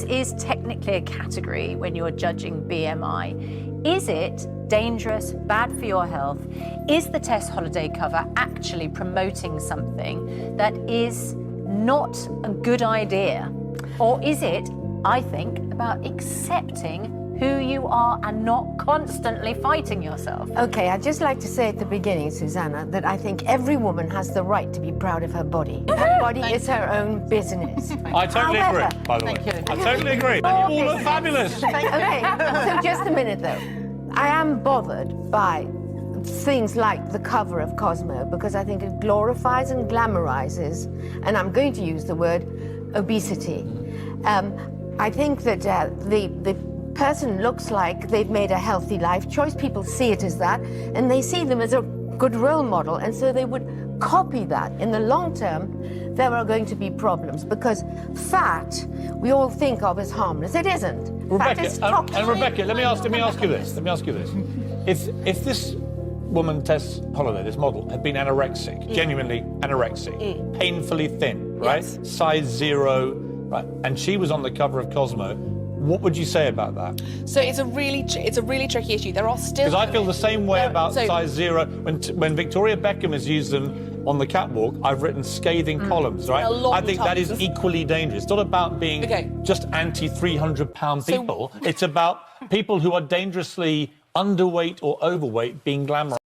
is technically a category when you're judging BMI. Is it dangerous, bad for your health? Is the test holiday cover actually promoting something that is not a good idea? Or is it, I think, about accepting who you are and not constantly fighting yourself? Okay, I'd just like to say at the beginning, Susanna, that I think every woman has the right to be proud of her body. Her body is her own business. I totally agree, by the way. I totally agree. You all look fabulous. Okay, so just a minute, though. I am bothered by things like the cover of Cosmo because I think it glorifies and glamorizes, and I'm going to use the word obesity. I think that the person looks like they've made a healthy life choice. People see it as that, and they see them as a good role model, and so they would copy that. In the long term, there are going to be problems because fat we all think of as harmless. It isn't. Rebecca, fat is toxic. and Rebecca, let me ask you this. If this woman, Tess Holliday, this model, had been anorexic, genuinely anorexic, painfully thin, right? Yes. Size 0, right? And she was on the cover of Cosmo, what would you say about that? So it's a really tricky issue. There are still... Because I feel the same way about size 0. When Victoria Beckham has used them on the catwalk, I've written scathing columns, right? I think that is equally dangerous. It's not about being just anti-300-pound people. It's about people who are dangerously underweight or overweight being glamorized.